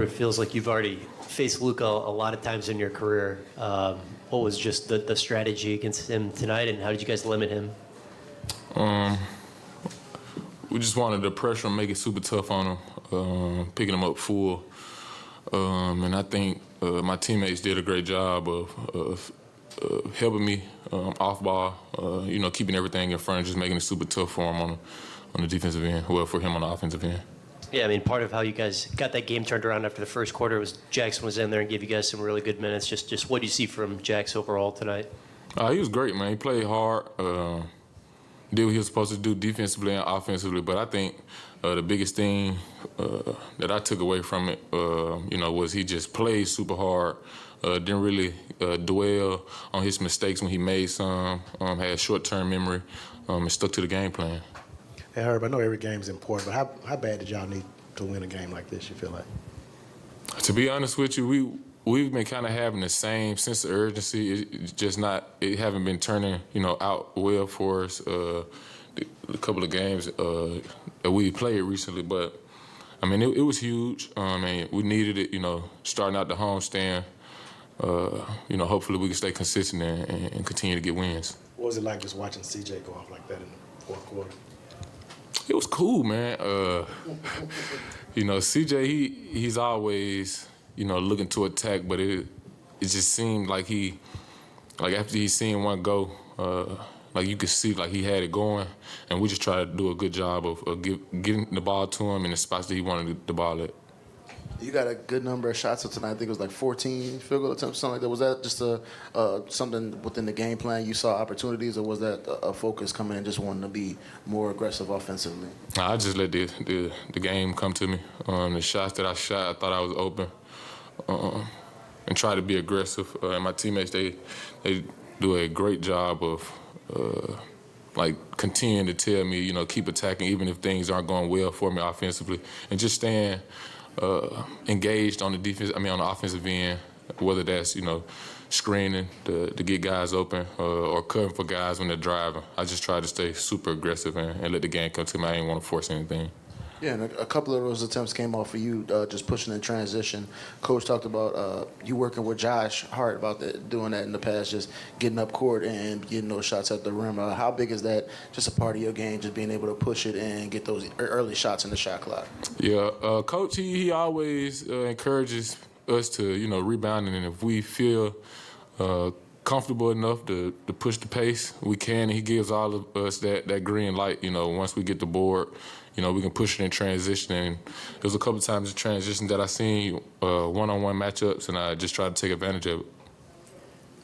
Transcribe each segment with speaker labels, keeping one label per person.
Speaker 1: It feels like you've already faced Luka a lot of times in your career. What was just the strategy against him tonight, and how did you guys limit him?
Speaker 2: We just wanted to pressure him, make it super tough on him, picking him up full. And I think my teammates did a great job of helping me off ball, keeping everything in front, just making it super tough for him on the defensive end, well, for him on the offensive end.
Speaker 1: Yeah, I mean, part of how you guys got that game turned around after the first quarter was Jaxson was in there and gave you guys some really good minutes. Just what do you see from Jax overall tonight?
Speaker 2: He was great, man. He played hard, did what he was supposed to do defensively and offensively. But I think the biggest thing that I took away from it, was he just played super hard, didn't really dwell on his mistakes when he made some, had short-term memory, and stuck to the game plan.
Speaker 3: Hey, Herb, I know every game's important, but how bad did y'all need to win a game like this, you feel like?
Speaker 2: To be honest with you, we've been kind of having the same sense of urgency. It's just it haven't been turning, out well for us a couple of games that we played recently. But, I mean, it was huge. And we needed it, starting out the homestand. Hopefully we can stay consistent and continue to get wins.
Speaker 3: What was it like just watching CJ go off like that in the fourth quarter?
Speaker 2: It was cool, man. CJ, he's always, looking to attack, but it just seemed like after he seen one go, you could see he had it going, and we just tried to do a good job of getting the ball to him in the spots that he wanted the ball at.
Speaker 4: You got a good number of shots tonight. I think it was 14 field goal attempts, something like that. Was that just something within the game plan? You saw opportunities, or was that a focus coming in, just wanting to be more aggressive offensively?
Speaker 2: I just let the game come to me. The shots that I shot, I thought I was open, and try to be aggressive. And my teammates, they do a great job of continuing to tell me, keep attacking even if things aren't going well for me offensively, and just staying engaged on the offensive end, whether that's, screening to get guys open or cutting for guys when they're driving. I just try to stay super aggressive and let the game come to me. I didn't want to force anything.
Speaker 4: Yeah, and a couple of those attempts came off of you just pushing in transition. Coach talked about you working with Josh Hart about doing that in the past, just getting up court and getting those shots at the rim. How big is that just a part of your game, just being able to push it and get those early shots in the shot clock? Yeah,
Speaker 2: Coach, he always encourages us to, rebound, and if we feel comfortable enough to push the pace, we can, and he gives all of us that green light, once we get the board. We can push it in transition, and there's a couple of times in transition that I seen one-on-one matchups, and I just tried to take advantage of it.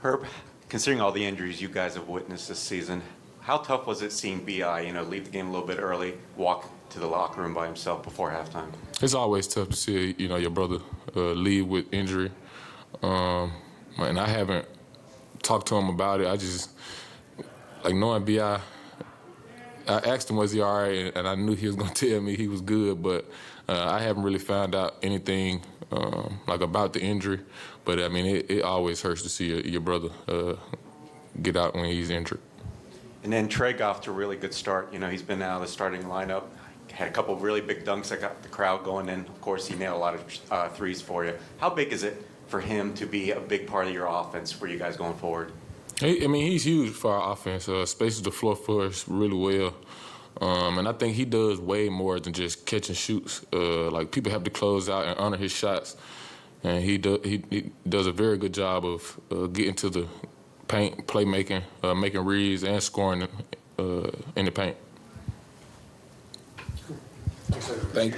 Speaker 5: Herb, considering all the injuries you guys have witnessed this season, how tough was it seeing B.I., leave the game a little bit early, walk to the locker room by himself before halftime?
Speaker 2: It's always tough to see, your brother leave with injury, and I haven't talked to him about it. I just, knowing B.I., I asked him, was he all right, and I knew he was going to tell me he was good, but I haven't really found out anything about the injury. But, it always hurts to see your brother get out when he's injured.
Speaker 5: And then Trey got off to a really good start. He's been out of the starting lineup, had a couple of really big dunks that got the crowd going, and, of course, he nailed a lot of threes for you. How big is it for him to be a big part of your offense for you guys going forward?
Speaker 2: He's huge for our offense. Spaces the floor for us really well. And I think he does way more than just catch and shoots. People have to close out and honor his shots. And he does a very good job of getting to the paint, playmaking, making reads, and scoring in the paint.
Speaker 3: Thank you.